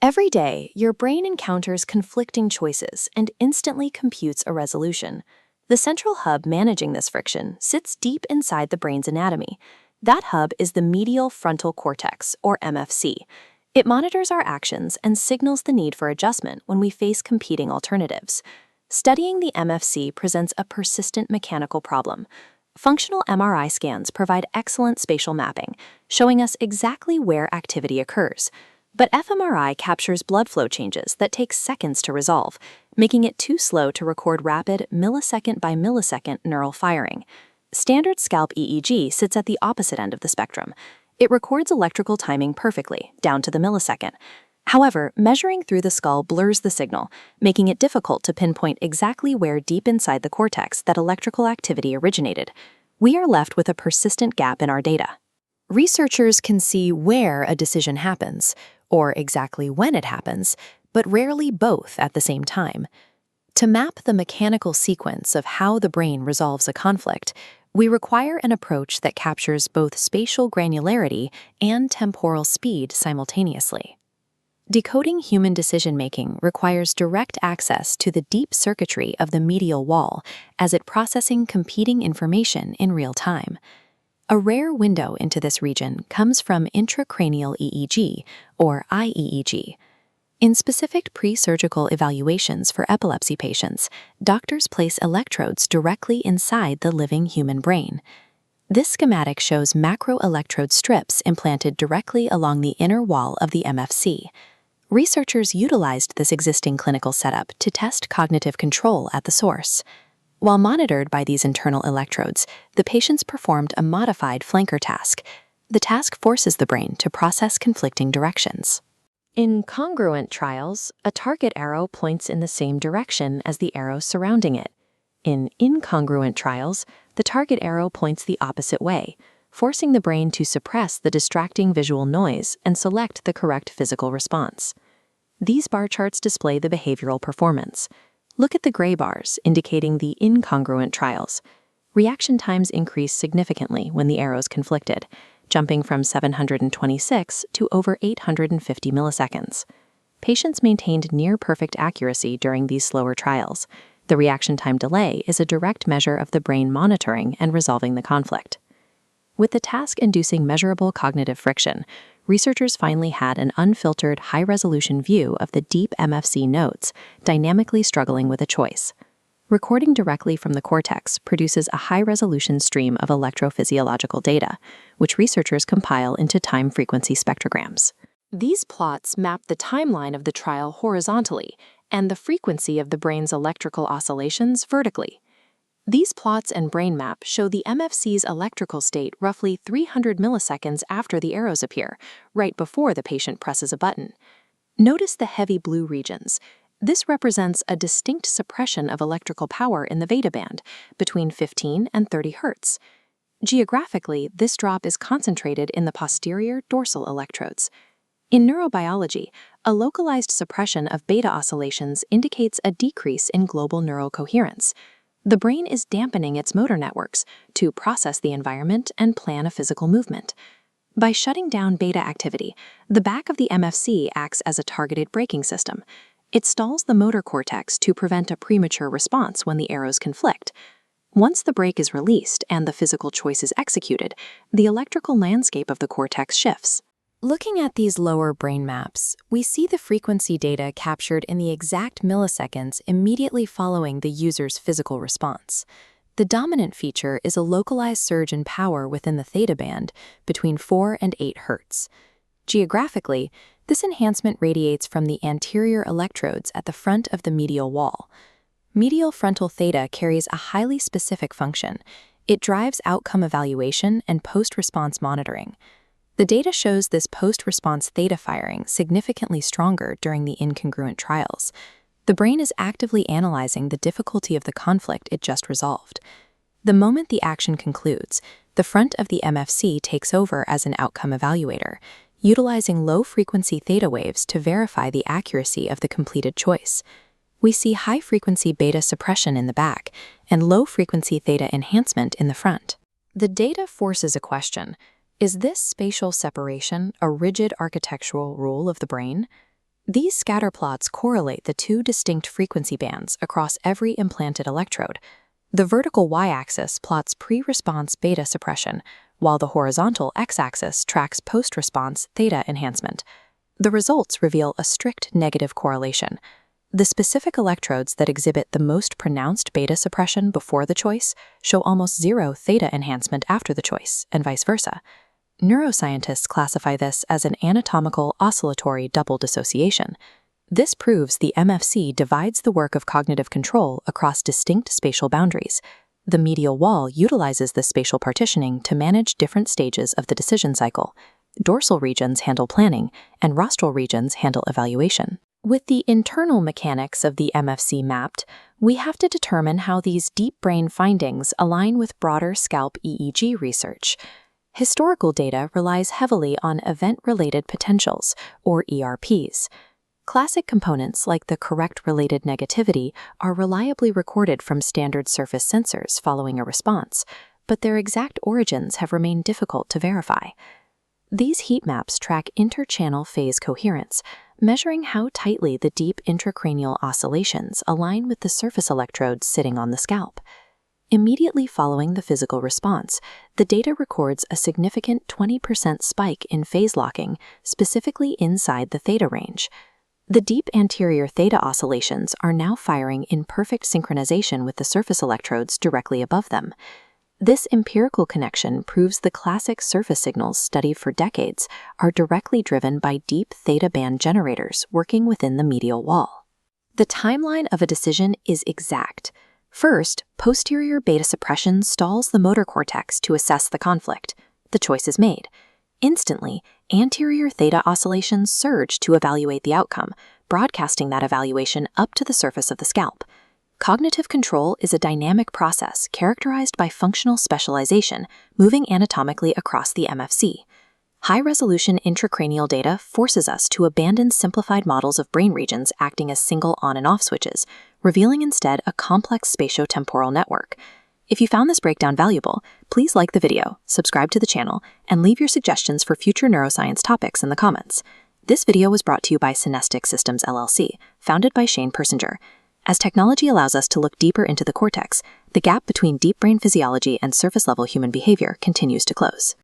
Every day, your brain encounters conflicting choices and instantly computes a resolution. The central hub managing this friction sits deep inside the brain's anatomy. That hub is the medial frontal cortex, or MFC. It monitors our actions and signals the need for adjustment when we face competing alternatives. Studying the MFC presents a persistent mechanical problem. Functional MRI scans provide excellent spatial mapping, showing us exactly where activity occurs. But fMRI captures blood flow changes that take seconds to resolve, making it too slow to record rapid millisecond by millisecond neural firing. Standard scalp EEG sits at the opposite end of the spectrum. It records electrical timing perfectly, down to the millisecond. However, measuring through the skull blurs the signal, making it difficult to pinpoint exactly where deep inside the cortex that electrical activity originated. We are left with a persistent gap in our data. Researchers can see where a decision happens, or exactly when it happens, but rarely both at the same time. To map the mechanical sequence of how the brain resolves a conflict, we require an approach that captures both spatial granularity and temporal speed simultaneously. Decoding human decision-making requires direct access to the deep circuitry of the medial wall as it processing competing information in real time. A rare window into this region comes from intracranial EEG, or IEEG. In specific pre-surgical evaluations for epilepsy patients, doctors place electrodes directly inside the living human brain. This schematic shows macroelectrode strips implanted directly along the inner wall of the MFC. Researchers utilized this existing clinical setup to test cognitive control at the source. While monitored by these internal electrodes, the patients performed a modified flanker task. The task forces the brain to process conflicting directions. In congruent trials, a target arrow points in the same direction as the arrow surrounding it. In incongruent trials, the target arrow points the opposite way, forcing the brain to suppress the distracting visual noise and select the correct physical response. These bar charts display the behavioral performance. Look at the gray bars, indicating the incongruent trials. Reaction times increase significantly when the arrows conflicted, jumping from 726 to over 850 milliseconds. Patients maintained near-perfect accuracy during these slower trials. The reaction time delay is a direct measure of the brain monitoring and resolving the conflict. With the task-inducing measurable cognitive friction, researchers finally had an unfiltered, high-resolution view of the deep MFC nodes, dynamically struggling with a choice. Recording directly from the cortex produces a high-resolution stream of electrophysiological data, which researchers compile into time-frequency spectrograms. These plots map the timeline of the trial horizontally and the frequency of the brain's electrical oscillations vertically. These plots and brain map show the MFC's electrical state roughly 300 milliseconds after the arrows appear, right before the patient presses a button. Notice the heavy blue regions. This represents a distinct suppression of electrical power in the veda band, between 15 and 30 Hz. Geographically, this drop is concentrated in the posterior dorsal electrodes. In neurobiology, a localized suppression of beta oscillations indicates a decrease in global neural coherence. The brain is dampening its motor networks to process the environment and plan a physical movement. By shutting down beta activity, the back of the MFC acts as a targeted braking system. It stalls the motor cortex to prevent a premature response when the arrows conflict. Once the brake is released and the physical choice is executed, the electrical landscape of the cortex shifts. Looking at these lower brain maps, we see the frequency data captured in the exact milliseconds immediately following the user's physical response. The dominant feature is a localized surge in power within the theta band between 4 and 8 Hz. Geographically, this enhancement radiates from the anterior electrodes at the front of the medial wall. Medial frontal theta carries a highly specific function. It drives outcome evaluation and post-response monitoring. The data shows this post-response theta firing significantly stronger during the incongruent trials. The brain is actively analyzing the difficulty of the conflict it just resolved. The moment the action concludes, the front of the MFC takes over as an outcome evaluator, utilizing low-frequency theta waves to verify the accuracy of the completed choice. We see high-frequency beta suppression in the back and low-frequency theta enhancement in the front. The data forces a question. Is this spatial separation a rigid architectural rule of the brain? These scatter plots correlate the two distinct frequency bands across every implanted electrode. The vertical y-axis plots pre-response beta suppression, while the horizontal x-axis tracks post-response theta enhancement. The results reveal a strict negative correlation. The specific electrodes that exhibit the most pronounced beta suppression before the choice show almost zero theta enhancement after the choice, and vice versa. Neuroscientists classify this as an anatomical oscillatory double dissociation. This proves the MFC divides the work of cognitive control across distinct spatial boundaries. The medial wall utilizes this spatial partitioning to manage different stages of the decision cycle. Dorsal regions handle planning, and rostral regions handle evaluation. With the internal mechanics of the MFC mapped, we have to determine how these deep brain findings align with broader scalp EEG research. Historical data relies heavily on event-related potentials, or ERPs. Classic components like the correct related negativity are reliably recorded from standard surface sensors following a response, but their exact origins have remained difficult to verify. These heat maps track interchannel phase coherence, measuring how tightly the deep intracranial oscillations align with the surface electrodes sitting on the scalp. Immediately following the physical response, the data records a significant 20% spike in phase locking, specifically inside the theta range. The deep anterior theta oscillations are now firing in perfect synchronization with the surface electrodes directly above them. This empirical connection proves the classic surface signals studied for decades are directly driven by deep theta band generators working within the medial wall. The timeline of a decision is exact. First, posterior beta suppression stalls the motor cortex to assess the conflict. The choice is made. Instantly, anterior theta oscillations surge to evaluate the outcome, broadcasting that evaluation up to the surface of the scalp. Cognitive control is a dynamic process characterized by functional specialization, moving anatomically across the MFC. High-resolution intracranial data forces us to abandon simplified models of brain regions acting as single on- and off switches, revealing instead a complex spatio-temporal network. If you found this breakdown valuable, please like the video, subscribe to the channel, and leave your suggestions for future neuroscience topics in the comments. This video was brought to you by Synestic Systems LLC, founded by Shane Persinger. As technology allows us to look deeper into the cortex, the gap between deep brain physiology and surface-level human behavior continues to close.